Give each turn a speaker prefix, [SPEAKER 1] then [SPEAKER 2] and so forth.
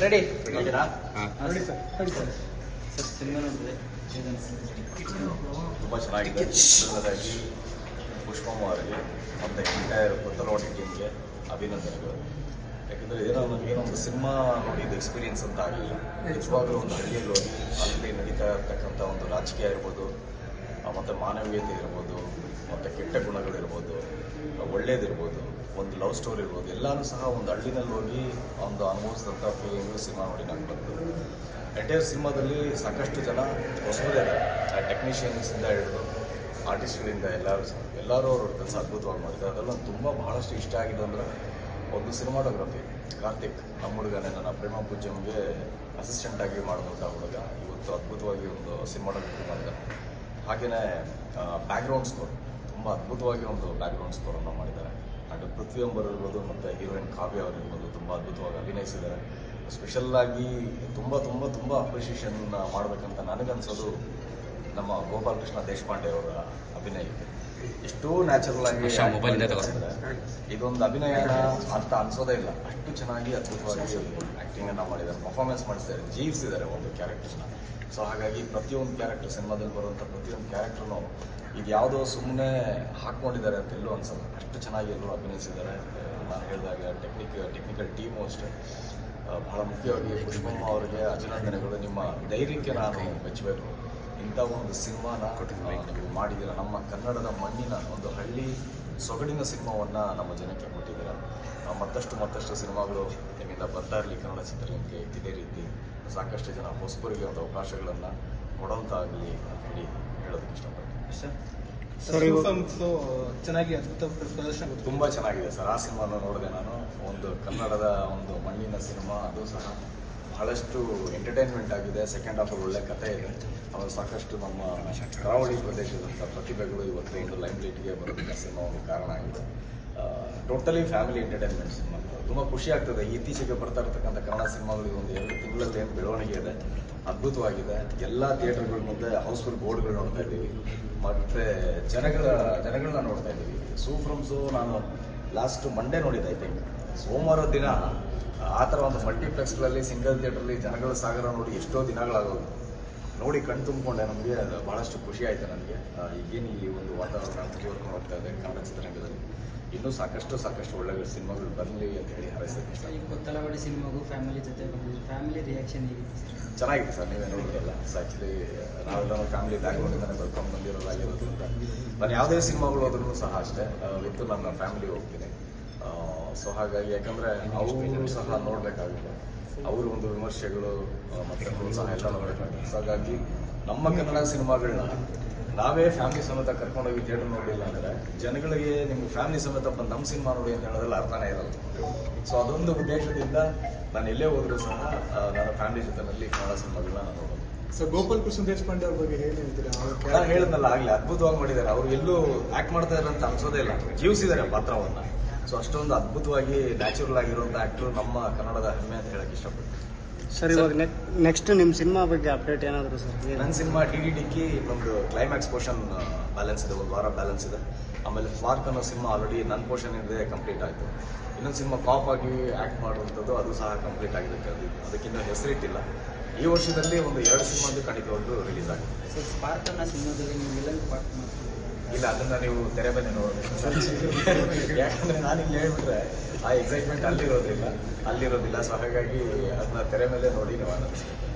[SPEAKER 1] Ready
[SPEAKER 2] ನೋಡಿ sir
[SPEAKER 1] sir cinema ನೋಡಿದ್ರೆ
[SPEAKER 3] ತುಂಬ ಚೆನ್ನಾಗಿದೆ. ಮೊದಲನೇದಾಗಿ ಪುಷ್ಪಮ್ಮ ಅವರಿಗೆ ಮತ್ತು ಎಂಟೈರ್ ಕೊತ್ತಲವಾಡಿ ಟೀಮ್ಗೆ ಅಭಿನಂದನೆಗಳು. ಯಾಕೆಂದರೆ ಏನೋ ನನಗೇನೊಂದು ಸಿನಿಮಾ ನೋಡಿದ ಎಕ್ಸ್ಪೀರಿಯನ್ಸ್ ಅಂತ ಆಗಲಿಲ್ಲ. ನಿಜವಾಗ್ಲೂ ಒಂದು ಹಳ್ಳಿಯಲ್ಲಿ ಹೋಗಿ ಅಲ್ಲಿ ನಡೀತಾ ಇರ್ತಕ್ಕಂಥ ಒಂದು ರಾಜಕೀಯ ಇರ್ಬೋದು, ಮತ್ತು ಮಾನವೀಯತೆ ಇರ್ಬೋದು, ಮತ್ತು ಕೆಟ್ಟ ಗುಣಗಳಿರ್ಬೋದು, ಒಳ್ಳೇದಿರ್ಬೋದು, ಒಂದು ಲವ್ ಸ್ಟೋರಿ ಇರ್ಬೋದು, ಎಲ್ಲನೂ ಸಹ ಒಂದು ಹಳ್ಳಿನಲ್ಲಿ ಹೋಗಿ ಒಂದು ಅನುಭವಿಸಿದಂಥ ಫೀಲಿಂಗು ಸಿನಿಮಾ ನೋಡಿ ನನಗೆ ಬಂತು. ಎಂಟೈರ್ ಸಿನಿಮಾದಲ್ಲಿ ಸಾಕಷ್ಟು ಜನ ಹೊಸಬರಿದ್ದಾರೆ. ಟೆಕ್ನಿಷಿಯನ್ಸಿಂದ ಹಿಡಿದು ಆರ್ಟಿಸ್ಟ್ಗಳಿಂದ ಎಲ್ಲರೂ ಅವ್ರ ಕೆಲಸ ಅದ್ಭುತವಾಗಿ ಮಾಡಿದ್ದಾರೆ. ಅದೆಲ್ಲ ತುಂಬ ಬಹಳಷ್ಟು ಇಷ್ಟ ಆಗಿದೆ ಅಂದರೆ ಒಂದು ಸಿನಿಮಾಟೋಗ್ರಫಿ. ಕಾರ್ತಿಕ್ ನಮ್ಮ ಹುಡುಗನೇ, ನನ್ನ ಪ್ರೇಮ ಪೂಜ್ಯಮ್ಗೆ ಅಸಿಸ್ಟೆಂಟಾಗಿ ಮಾಡಿದಂಥ ಹುಡುಗ ಇವತ್ತು ಅದ್ಭುತವಾಗಿ ಒಂದು ಸಿನಿಮಾಟೋಗ್ರಫಿ ಮಾಡಿದ್ದಾರೆ. ಹಾಗೆಯೇ ಬ್ಯಾಕ್ಗ್ರೌಂಡ್ ಸ್ಕೋರ್ ತುಂಬ ಅದ್ಭುತವಾಗಿ ಒಂದು ಬ್ಯಾಕ್ಗ್ರೌಂಡ್ ಸ್ಕೋರನ್ನು ಮಾಡಿದ್ದಾರೆ. ಆ್ಯಂಡ್ ಪೃಥ್ವಿ ಎಂಬರ್ ಇರ್ಬೋದು ಮತ್ತು ಹೀರೋಯಿನ್ ಕಾವ್ಯ ಅವರಿರ್ಬೋದು ತುಂಬ ಅದ್ಭುತವಾಗಿ ಅಭಿನಯಿಸಿದ್ದಾರೆ. ಸ್ಪೆಷಲ್ಲಾಗಿ ತುಂಬ ತುಂಬ ತುಂಬ ಅಪ್ರಿಷಿಯೇಷನ್ ಮಾಡಬೇಕಂತ ನನಗನ್ಸೋದು ನಮ್ಮ ಗೋಪಾಲ್ ಕೃಷ್ಣ ದೇಶಪಾಂಡೆ ಅವರ ಅಭಿನಯ. ಎಷ್ಟೋ ನ್ಯಾಚುರಲ್ ಆಗಿ ಇದೊಂದು ಅಭಿನಯ ಅಂತ ಅನ್ಸೋದೇ ಇಲ್ಲ. ಅಷ್ಟು ಚೆನ್ನಾಗಿ ಅದ್ಭುತವಾಗಿ ಆ್ಯಕ್ಟಿಂಗನ್ನು ಮಾಡಿದ್ದಾರೆ, ಪರ್ಫಾರ್ಮೆನ್ಸ್ ಮಾಡಿಸಿದ್ದಾರೆ, ಜೀವಿಸಿದ್ದಾರೆ ಒಂದು ಕ್ಯಾರೆಕ್ಟರ್ನ. ಸೊ ಹಾಗಾಗಿ ಪ್ರತಿಯೊಂದು ಕ್ಯಾರೆಕ್ಟರ್ ಸಿನಿಮಾದಲ್ಲಿ ಬರುವಂಥ ಪ್ರತಿಯೊಂದು ಕ್ಯಾರೆಕ್ಟ್ರೂ ಇದು ಯಾವುದೋ ಸುಮ್ಮನೆ ಹಾಕ್ಕೊಂಡಿದ್ದಾರೆ ಅಂತ ಎಲ್ಲೂ ಅನ್ಸಲ್ಲ. ಅಷ್ಟು ಚೆನ್ನಾಗಿ ಎಲ್ಲರೂ ಅಭಿನಯಿಸಿದ್ದಾರೆ. ನಾನು ಹೇಳಿದಾಗ ಟೆಕ್ನಿಕಲ್ ಟೀಮು ಅಷ್ಟೇ. ಬಹಳ ಮುಖ್ಯವಾಗಿ ಪುಷ್ಪಮ್ಮ ಅವರಿಗೆ ಅಭಿನಂದನೆಗಳು. ನಿಮ್ಮ ಧೈರ್ಯಕ್ಕೆ ನಾನು ಮೆಚ್ಚಬೇಕು. ಇಂಥ ಒಂದು ಸಿನಿಮಾನ ನೀವು ಮಾಡಿದ್ದೀರ. ನಮ್ಮ ಕನ್ನಡದ ಮಣ್ಣಿನ ಒಂದು ಹಳ್ಳಿ ಸೊಗಡಿನ ಸಿನಿಮಾವನ್ನು ನಮ್ಮ ಜನಕ್ಕೆ ಕೊಟ್ಟಿದ್ದೀರ. ಮತ್ತಷ್ಟು ಸಿನಿಮಾಗಳು ನಿಮ್ಮಿಂದ ಬರ್ತಾ ಇರಲಿ ಕನ್ನಡ ಚಿತ್ರರಂಗಕ್ಕೆ. ಇದೇ ರೀತಿ ಸಾಕಷ್ಟು ಜನ ಹೊಸಬರಿಗೆ ಒಂದು ಅವಕಾಶಗಳನ್ನು ಕೊಡೋಂತಾಗಲಿ ಅಂತ ಹೇಳೋದಕ್ಕೆ ಇಷ್ಟಪಡ್ತೀನಿ.
[SPEAKER 2] ಚೆನ್ನಾಗಿ ಅದ್ಭುತ ಪ್ರದರ್ಶನ
[SPEAKER 3] ತುಂಬ ಚೆನ್ನಾಗಿದೆ ಸರ್. ಆ ಸಿನಿಮಾನ ನೋಡಿದೆ ನಾನು. ಒಂದು ಕನ್ನಡದ ಒಂದು ಮಣ್ಣಿನ ಸಿನಿಮಾ, ಅದು ಸಹ ಬಹಳಷ್ಟು ಎಂಟರ್ಟೈನ್ಮೆಂಟ್ ಆಗಿದೆ. ಸೆಕೆಂಡ್ ಹಾಫಲ್ಲಿ ಒಳ್ಳೆ ಕಥೆ ಇದೆ. ಆಮೇಲೆ ಸಾಕಷ್ಟು ನಮ್ಮ ಕರಾವಳಿ ಪ್ರದೇಶದಂಥ ಪ್ರತಿಭೆಗಳು ಇವತ್ತು ಒಂದು ಲೈಮ್ ಲೈಟ್ಗೆ ಬರೋದಕ್ಕೆ ಸಿನಿಮಾ ಒಂದು ಕಾರಣ ಆಗಿದೆ. Totally family entertainment cinema. ತುಂಬ ಖುಷಿ ಆಗ್ತದೆ. ಇತ್ತೀಚೆಗೆ ಬರ್ತಾ ಇರ್ತಕ್ಕಂಥ ಕನ್ನಡ ಸಿನಿಮಾಗಳಿಗೆ ಒಂದು 2 ತಿಂಗಳಲ್ಲಿ ಏನು ಬೆಳವಣಿಗೆ ಇದೆ, ಅದ್ಭುತವಾಗಿದೆ. ಎಲ್ಲ ಥಿಯೇಟರ್ಗಳ ಮುಂದೆ ಹೌಸ್ಫುಲ್ ಬೋರ್ಡ್ಗಳು ನೋಡ್ತಾ ಇದ್ದೀವಿ, ಮತ್ತು ಜನಗಳನ್ನ ನೋಡ್ತಾ ಇದ್ದೀವಿ. ಸೂಫ್ರಮ್ಸು ನಾನು ಲಾಸ್ಟ್ ಮಂಡೇ ನೋಡಿದ್ದೆ. ಐ ಥಿಂಕ್ ಸೋಮವಾರ ದಿನ ಆ ಥರ ಒಂದು ಮಲ್ಟಿಪ್ಲೆಕ್ಸ್ಗಳಲ್ಲಿ ಸಿಂಗಲ್ ಥಿಯೇಟ್ರಲ್ಲಿ ಜನಗಳ ಸಾಗರ ನೋಡಿ ಎಷ್ಟೋ ದಿನಗಳಾಗೋದು. ನೋಡಿ ಕಣ್ ತುಂಬಿಕೊಂಡೆ. ನಮಗೆ ಭಾಳಷ್ಟು ಖುಷಿ ಆಯಿತು ನನಗೆ. ಈಗೇನು ಈ ಒಂದು ವಾತಾವರಣ ಮುಂದುವರ್ಕೊಂಡು ಹೋಗ್ತಾ ಇದೆ ಕನ್ನಡ ಚಿತ್ರರಂಗದಲ್ಲಿ. ಇನ್ನೂ ಸಾಕಷ್ಟು ಒಳ್ಳೆ ಸಿನಿಮಾಗಳು ಬರಲಿ ಅಂತ ಹೇಳಿ ಹಾರೈಸೋಕ್ಕೆ ಇಷ್ಟ.
[SPEAKER 1] ಈ ಕೊತ್ತಲವಾಡಿ ಸಿನಿಮಾಗೂ ಫ್ಯಾಮಿಲಿ ಜೊತೆ ಬಂದಿದ್ದು, ಫ್ಯಾಮಿಲಿ ರಿಯಾಕ್ಷನ್ ಹೇಗಿತ್ತು?
[SPEAKER 3] ಚೆನ್ನಾಗಿದೆ ಸರ್. ನೀವೇ ನೋಡಿದ್ರಲ್ಲ. ಸೊ ಆ್ಯಕ್ಚುಲಿ ನಾವೆಲ್ಲ ಫ್ಯಾಮಿಲಿ ಬ್ಯಾಕ್ಗ್ರೌಂಡಿಂದನೇ ಬರ್ಕೊಂಡು ಬಂದಿರೋದಾಗಿರೋದು ಅಂತ. ನಾನು ಯಾವುದೇ ಸಿನಿಮಾಗಳು ಹೋದ್ರೂ ಸಹ ಅಷ್ಟೇ ವಿತ್ತು ನನ್ನ ಫ್ಯಾಮಿಲಿ ಹೋಗ್ತೀನಿ. ಸೊ ಹಾಗಾಗಿ ಯಾಕಂದರೆ ಅವರು ಸಹ ನೋಡಬೇಕಾಗುತ್ತೆ. ಅವರು ಒಂದು ವಿಮರ್ಶೆಗಳು ಮತ್ತು ಪ್ರೋತ್ಸಾಹ ಎಲ್ಲ ನೋಡಬೇಕಾಗುತ್ತೆ. ಸೊ ಹಾಗಾಗಿ ನಮ್ಮ ಕನ್ನಡ ಸಿನಿಮಾಗಳನ್ನ ನಾವೇ ಫ್ಯಾಮಿಲಿ ಸಮೇತ ಕರ್ಕೊಂಡೋಗಿ ಥಿಯೇಟರ್ ನೋಡಲಿಲ್ಲ ಅಂದರೆ ಜನಗಳಿಗೆ ನಿಮ್ಮ ಫ್ಯಾಮಿಲಿ ಸಮೇತ ಬಂದು ನಮ್ಮ ಸಿನಿಮಾ ನೋಡಿ ಅಂತ ಹೇಳೋದ್ರಲ್ಲಿ ಅರ್ಥನೇ ಇರಲ್ಲ. ಸೊ ಅದೊಂದು ಉದ್ದೇಶದಿಂದ ನಾನು ಎಲ್ಲೇ ಹೋದರೂ ಸಹ ನನ್ನ ಫ್ಯಾಮಿಲಿ ಜೊತೆನಲ್ಲಿ ಕನ್ನಡ ಸಿನಿಮಾಗಳನ್ನ ನಾನು ನೋಡೋದು.
[SPEAKER 2] ಸೊ ಗೋಪಾಲ್ ಕೃಷ್ಣ ದೇಶಪಾಂಡೆ ಅವ್ರ ಬಗ್ಗೆ ಏನು ಹೇಳ್ತೀರಾ?
[SPEAKER 3] ನಾನು ಹೇಳಿದ್ನಲ್ಲ ಆಗಲಿ, ಅದ್ಭುತವಾಗಿ ಮಾಡಿದ್ದಾರೆ. ಅವರು ಎಲ್ಲೂ ಆ್ಯಕ್ಟ್ ಮಾಡ್ತಾ ಇದ್ದಾರೆ ಅಂತ ಅನ್ಸೋದೇ ಇಲ್ಲ, ಜೀವಿಸಿದ್ದಾರೆ ಪಾತ್ರವನ್ನು. ಸೊ ಅಷ್ಟೊಂದು ಅದ್ಭುತವಾಗಿ ನ್ಯಾಚುರಲ್ ಆಗಿರುವಂಥ ಆ್ಯಕ್ಟ್ರು ನಮ್ಮ ಕನ್ನಡದ ಹೆಮ್ಮೆ ಅಂತ ಹೇಳಕ್ಕೆ ಇಷ್ಟಪಡ್ತೀನಿ.
[SPEAKER 4] ಸರ್, ಇವಾಗ ನೆಕ್ಸ್ಟ್ ನಿಮ್ಮ ಸಿನಿಮಾ ಬಗ್ಗೆ ಅಪ್ಡೇಟ್ ಏನಾದರೂ ಸರ್?
[SPEAKER 3] ನನ್ನ ಸಿನಿಮಾ DDDಕ್ಕೆ ಇನ್ನೊಂದು ಕ್ಲೈಮ್ಯಾಕ್ಸ್ ಪೋರ್ಷನ್ ಬ್ಯಾಲೆನ್ಸ್ ಇದೆ, ಒಂದು ವಾರ ಬ್ಯಾಲೆನ್ಸ್ ಇದೆ. ಆಮೇಲೆ ಸ್ಪಾರ್ಕ್ ಅನ್ನೋ ಸಿನಿಮಾ ಆಲ್ರೆಡಿ ನನ್ನ ಪೋರ್ಷನ್ ಇದೆ, ಕಂಪ್ಲೀಟ್ ಆಯಿತು. ಇನ್ನೊಂದು ಸಿನಿಮಾ ಕಾಪ್ ಆಗಿ ಆ್ಯಕ್ಟ್ ಮಾಡುವಂಥದ್ದು, ಅದು ಸಹ ಕಂಪ್ಲೀಟ್ ಆಗಿದೆ. ಅದಕ್ಕಿಂತ ಹೆಸರಿಟ್ಟಿಲ್ಲ. ಈ ವರ್ಷದಲ್ಲಿ ಒಂದು 2 ಸಿನಿಮಾದು ಖಂಡಿತವಾಗ್ಲೂ ರಿಲೀಸ್ ಆಗಿದೆ.
[SPEAKER 1] ಸೊ ಸ್ಪಾರ್ಕ್ ಅನ್ನೋ ಸಿನಿಮಾದಲ್ಲಿ ನೀವು ವಿಲನ್ ಪಾರ್ಟ್
[SPEAKER 3] ಇಲ್ಲ, ಅದನ್ನು ನೀವು ತೆರೆ ಮೇಲೆ ನೋಡಬೇಕು. ಯಾಕಂದರೆ ನಾನಿಲ್ಲಿ ಹೇಳ್ಬಿಟ್ರೆ ಆ ಎಕ್ಸೈಟ್ಮೆಂಟ್ ಅಲ್ಲಿರೋದಿಲ್ಲ. ಸೊ ಹಾಗಾಗಿ ಅದನ್ನ ತೆರೆ ಮೇಲೆ ನೋಡಿ ನೀವು ಆನಂದಿಸ್ಬೇಕು.